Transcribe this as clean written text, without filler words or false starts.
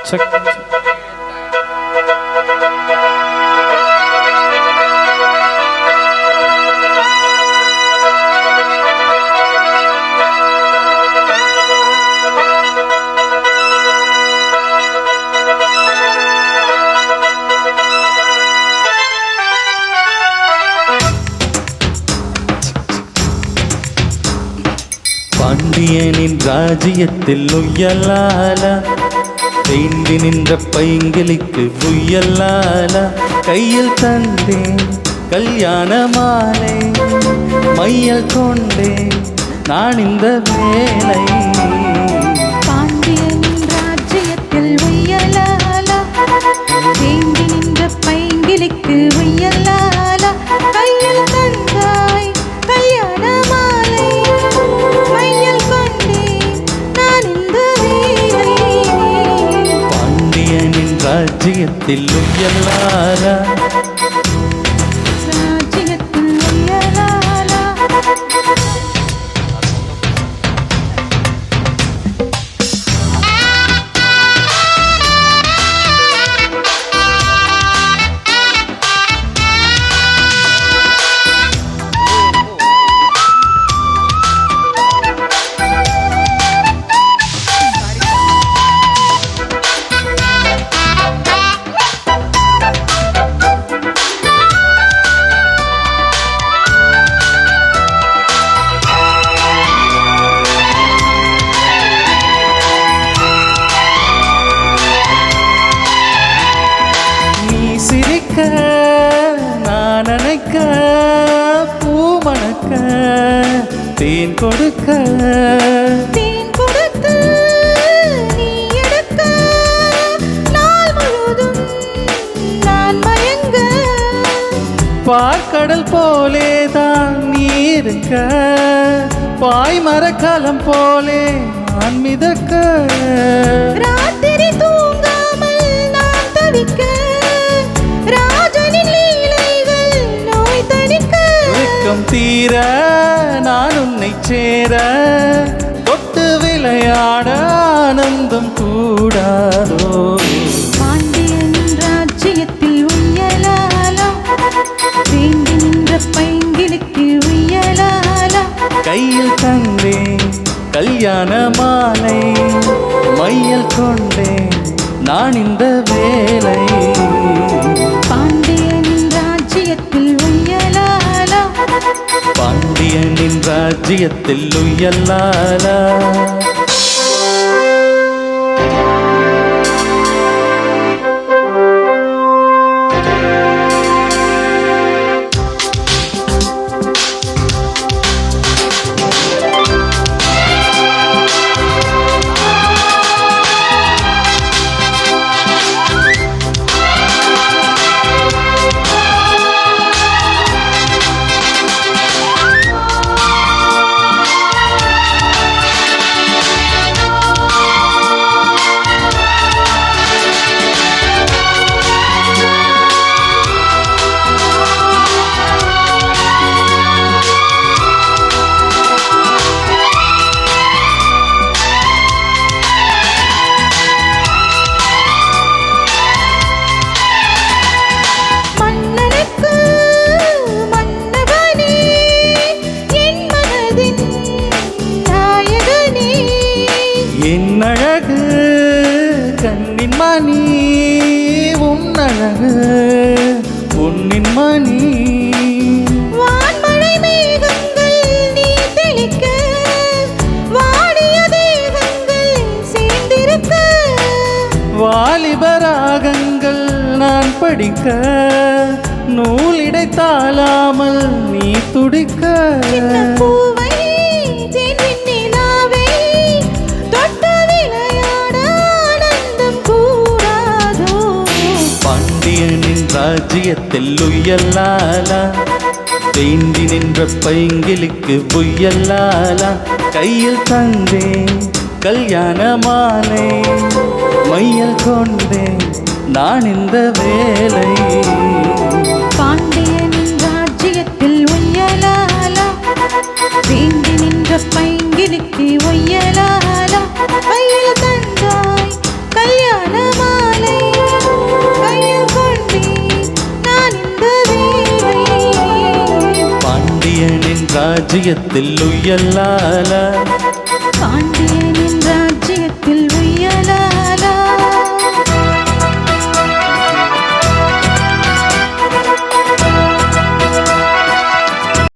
Check. பாண்டியனின் ராஜ்யத்தில் உய்யலாலா, தேங்கி நின்ற பைங்கிளிக்கு புயலாலா, கையில் தந்தேன் கல்யாண மாலை, மையல் கொண்டேன் நான் இந்த வேலை. பாண்டியனின் ராஜ்யத்தில் உய்யலாலா, தேங்கி நின்ற பைங்கிளிக்கு உய்யலாலா, கையில் தந்தாய் கல்யாண மாலை, மையல் கொண்டேன் நான் இந்த வேலை. பாண்டியனின் ராஜ்யத்தில் உய்யலாலா, ராஜ்யத்தில் உய்யலாலா. நான் நினைக்க பூ மணக்க, தேன் கொடுக்க தேன் கொடுத்து நீ எடுக்க, நாள் முழுதும் நான் மயங்க. பார்க்கடல் போலே தான் நீ இருக்க, பாய் மரக்காலம் போலே நான் மிதக்க. ராத்திரி தூங்காமல் நான் தவிக்க, ராஜனின் லீலைகள் நோய் தணிக்க. வெக்கம் தீர நான் உன்னை சேர, தொட்டு விளையாட ஆனந்தம் கூடாதோ. பாண்டியனின் ராஜ்யத்தில் உய்யலாலா, தேங்கி நின்ற பைங்கிளிக்கு உய்யலாலா, கையில் தந்தேன் கல்யாண மாலை, மையல் கொண்டேன் நான் இந்த வேலை. பாண்டியனின் ராஜ்யத்தில் உய்யலாலா, பாண்டியனின் ராஜ்யத்தில் உய்யலாலா. என் அழகு கண்ணின் மணி, உன் அழகு பொன்னின் மணி. வான்மழை மேகங்கள் நீ தெளிக்க, வாடிய தேகங்கள் சேர்ந்திருக்க. வாலிபராகங்கள் நான் படிக்க, நூலிடை தாழாமல் நீ துடிக்க. சின்ன பூவை தேனின் நிலாவை தொட்டு விளையாட ஆனந்தம் கூடாதோ. பாண்டியனின் ராஜ்யத்தில் உய்யலாலா, தேந்தி நின்ற பைங்கிளிக்கு புயலாலா, கையில் தந்தேன் கல்யாண மாலை, மையல் கொண்டேன் நான் இந்த வேலை. பாண்டியனின் ராஜ்யத்தில் உய்யலாலா, தேங்கி நின்ற பைங்கிளிக்கு உய்யலாலா, கையில் தந்தாய் கல்யாண மாலை கையில் கொண்டேன் நான் இந்த வேளை. பாண்டியனின் ராஜ்யத்தில் உய்யலாலா பாண்டியனின் ராஜ்யத்தில்